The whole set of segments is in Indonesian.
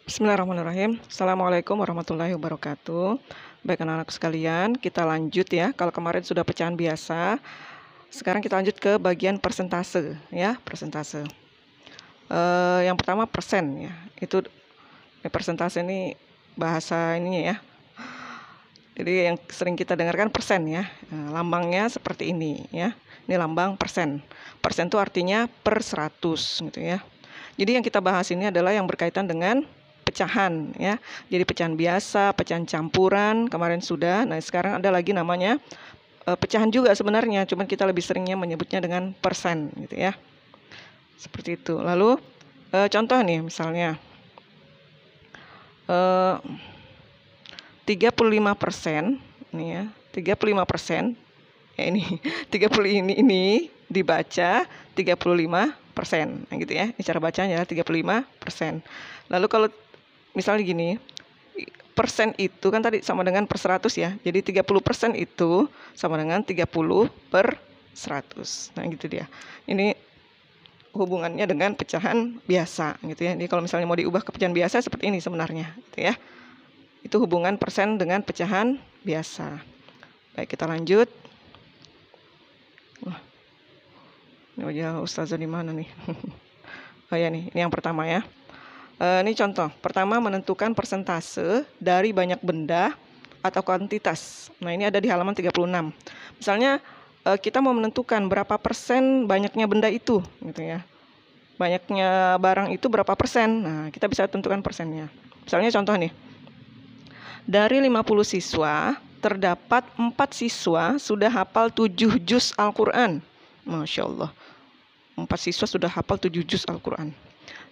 Bismillahirrahmanirrahim. Assalamualaikum warahmatullahi wabarakatuh. Baik anak-anak sekalian, kita lanjut ya. Kalau kemarin sudah pecahan biasa, sekarang kita lanjut ke bagian persentase ya, persentase. Yang pertama persen ya. Itu persentase ini bahasa ininya ya. Jadi yang sering kita dengarkan persen ya. Nah, lambangnya seperti ini ya. Ini lambang persen. Persen itu artinya per 100 gitu ya. Jadi yang kita bahas ini adalah yang berkaitan dengan pecahan ya. Jadi pecahan biasa, pecahan campuran kemarin sudah. Nah, sekarang ada lagi namanya pecahan juga sebenarnya, cuman kita lebih seringnya menyebutnya dengan persen gitu ya. Seperti itu. Lalu contoh nih misalnya 35% nih ya, 35% ya ini 30 ini dibaca 35%. Nah, gitu ya. Ini cara bacanya 35%. Lalu kalau misalnya gini, persen itu kan tadi sama dengan per 100 ya. Jadi 30% itu sama dengan 30 per 100. Nah, gitu dia. Ini hubungannya dengan pecahan biasa gitu ya. Jadi kalau misalnya mau diubah ke pecahan biasa seperti ini sebenarnya gitu ya. Itu hubungan persen dengan pecahan biasa. Baik, kita lanjut. Wah, ini wajah Ustazah di mana nih? Oh ya nih, ini yang pertama ya. Ini contoh. Pertama, menentukan persentase dari banyak benda atau kuantitas. Nah, ini ada di halaman 36. Misalnya kita mau menentukan berapa persen banyaknya benda itu gitu ya. Banyaknya barang itu berapa persen. Nah, kita bisa tentukan persennya. Misalnya contoh nih. Dari 50 siswa, terdapat 4 siswa sudah hafal 7 juz Al-Quran. Masya Allah. 4 siswa sudah hafal 7 juz Al-Quran.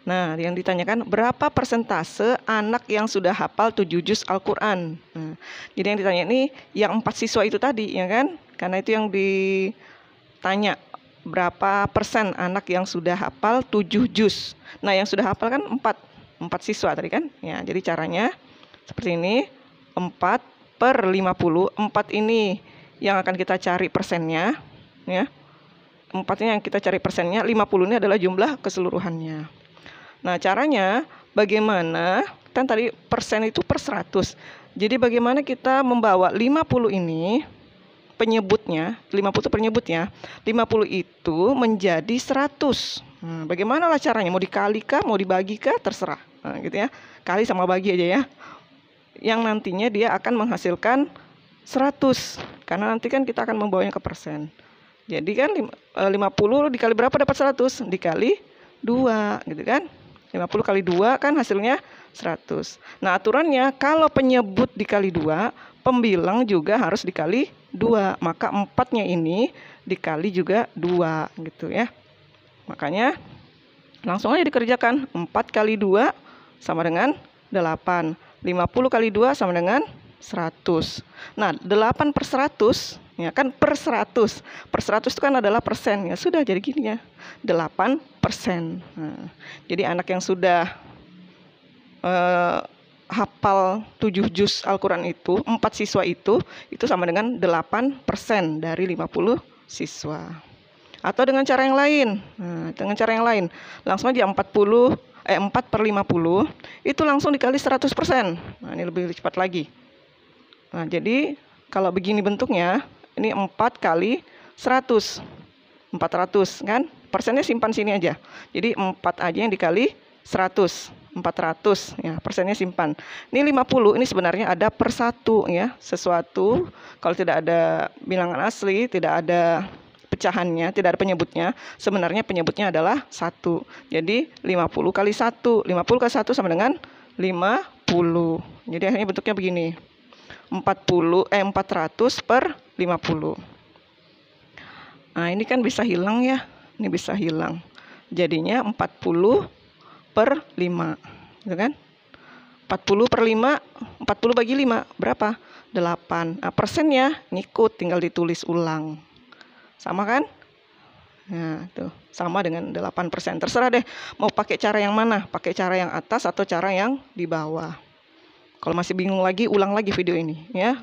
Nah, yang ditanyakan berapa persentase anak yang sudah hafal 7 juz Al-Quran. Nah, jadi yang ditanya ini yang 4 siswa itu tadi, ya kan? Karena itu yang ditanya berapa persen anak yang sudah hafal 7 juz. Nah, yang sudah hafal kan 4 siswa tadi kan? Ya, jadi caranya seperti ini. 4 per 50. 4 ini yang akan kita cari persennya. Ya. 4 ini yang kita cari persennya. 50 ini adalah jumlah keseluruhannya. Nah, caranya bagaimana? Kan tadi persen itu per 100. Jadi bagaimana kita membawa 50 ini penyebutnya, 50 itu penyebutnya, 50 itu menjadi 100. Nah, bagaimana lah caranya? Mau dikali kah, mau dibagi kah, terserah. Nah, gitu ya. Kali sama bagi aja ya. Yang nantinya dia akan menghasilkan 100. Karena nanti kan kita akan membawanya ke persen. Jadi kan 50 dikali berapa dapat 100? Dikali 2 gitu kan. 50 kali 2 kan hasilnya 100. Nah, aturannya kalau penyebut dikali 2, pembilang juga harus dikali 2. Maka 4-nya ini dikali juga 2 gitu ya. Makanya langsung aja dikerjakan. 4 kali 2 sama dengan 8. 50 kali 2 sama dengan 100. Nah, 8 per 100 ya kan per 100. Per 100 itu kan adalah persen ya. Sudah jadi gini ya. 8%. Nah, jadi anak yang sudah hafal 7 juz Al-Quran itu, 4 siswa itu sama dengan 8% dari 50 siswa. Atau dengan cara yang lain. Nah, dengan cara yang lain, langsung aja 4 per 50 itu langsung dikali 100%. Nah, ini lebih cepat lagi. Nah, jadi kalau begini bentuknya, ini 4 kali 100. 400 kan? Persennya simpan sini aja. Jadi 4 aja yang dikali 100. 400 ya, persennya simpan. Ini 50, ini sebenarnya ada per 1 ya. Sesuatu kalau tidak ada bilangan asli, tidak ada pecahannya, tidak ada penyebutnya, sebenarnya penyebutnya adalah 1. Jadi 50 kali 1. 50 kali 1 sama dengan 50. Jadi akhirnya bentuknya begini. 400 per 50. Nah, ini kan bisa hilang ya. Ini bisa hilang. Jadinya 40 per 5. Gitu kan? 40 per 5, 40 bagi 5, berapa? 8. Nah, persennya ngikut, tinggal ditulis ulang. Sama kan? Nah, tuh, sama dengan 8%. Terserah deh, mau pakai cara yang mana? Pakai cara yang atas atau cara yang di bawah. Kalau masih bingung lagi, ulang lagi video ini, ya.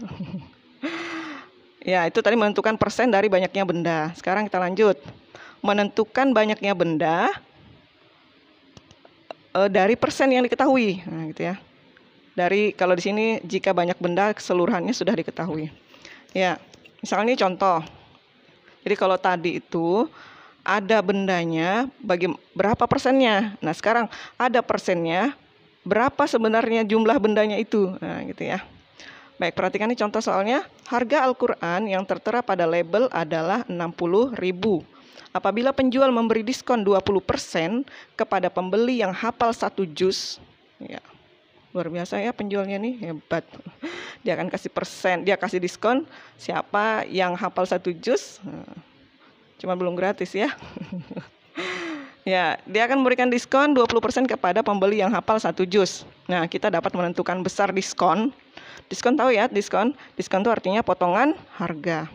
Ya, itu tadi menentukan persen dari banyaknya benda. Sekarang kita lanjut. Menentukan banyaknya benda dari persen yang diketahui. Nah, gitu ya. Dari kalau di sini jika banyak benda keseluruhannya sudah diketahui. Ya, misalnya ini contoh. Jadi kalau tadi itu ada bendanya, berapa persennya? Nah, sekarang ada persennya, berapa sebenarnya jumlah bendanya itu? Nah, gitu ya. Baik, perhatikan ini contoh soalnya. Harga Al-Quran yang tertera pada label adalah 60.000. Apabila penjual memberi diskon 20% kepada pembeli yang hafal 1 juz, ya, luar biasa ya penjualnya nih, hebat. Dia akan kasih persen, dia kasih diskon siapa yang hafal 1 juz. Cuma belum gratis ya. Ya, dia akan memberikan diskon 20% kepada pembeli yang hafal 1 juz. Nah, kita dapat menentukan besar diskon. Diskon tahu ya, diskon. Diskon itu artinya potongan harga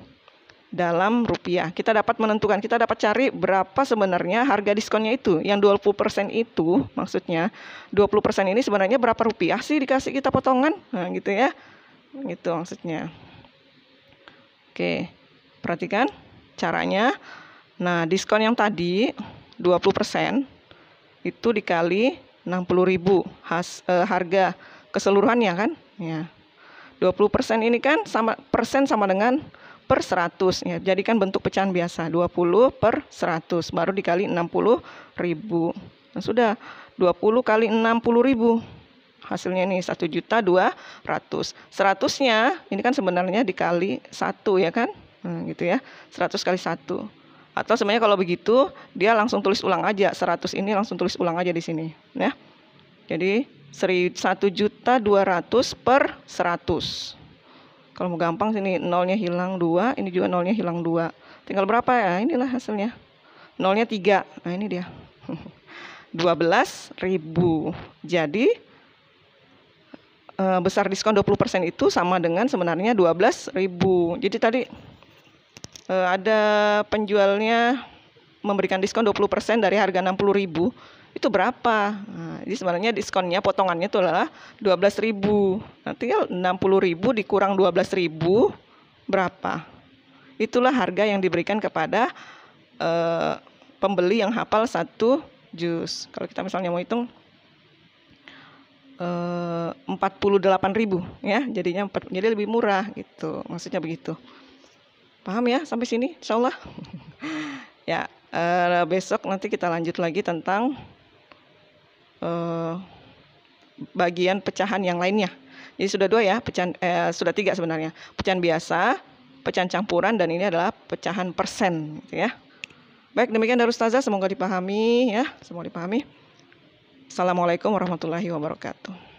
dalam rupiah. Kita dapat menentukan, kita dapat cari berapa sebenarnya harga diskonnya itu. Yang 20% itu maksudnya 20% ini sebenarnya berapa rupiah sih dikasih kita potongan. Nah, gitu ya. Gitu maksudnya. Oke, perhatikan caranya. Nah, diskon yang tadi 20% itu dikali 60.000 harga keseluruhannya kan? Ya. 20% ini kan sama dengan per 100 ya. Jadikan bentuk pecahan biasa 20 per 100 baru dikali 60.000. Nah, sudah 20 kali 60.000. Hasilnya ini 1.200.000. 100-nya ini kan sebenarnya dikali 1 ya kan? Nah, gitu ya. 100 kali 1. Atau sebenarnya kalau begitu dia langsung tulis ulang aja. 100 ini langsung tulis ulang aja di sini ya. Jadi 1.200.000 per 100. Kalau mau gampang sini nolnya hilang 2, ini juga nolnya hilang 2. Tinggal berapa ya? Inilah hasilnya. Nolnya 3. Nah, ini dia. 12.000. Jadi besar diskon 20% itu sama dengan sebenarnya 12.000. Jadi tadi ada penjualnya memberikan diskon 20% dari harga 60.000. Itu berapa? Nah, jadi sebenarnya diskonnya potongannya itu adalah 12.000. Nanti 60.000 dikurang 12.000 berapa? Itulah harga yang diberikan kepada pembeli yang hafal 1 juz. Kalau kita misalnya mau hitung 48.000 ya, jadinya jadi lebih murah gitu. Maksudnya begitu. Paham ya sampai sini? Insyaallah. Ya, besok nanti kita lanjut lagi tentang bagian pecahan yang lainnya. Jadi sudah 2 ya, sudah 3 sebenarnya. Pecahan biasa, pecahan campuran, dan ini adalah pecahan persen gitu ya. Baik, demikian dari Ustazah, semoga dipahami ya, semoga dipahami. Assalamualaikum warahmatullahi wabarakatuh.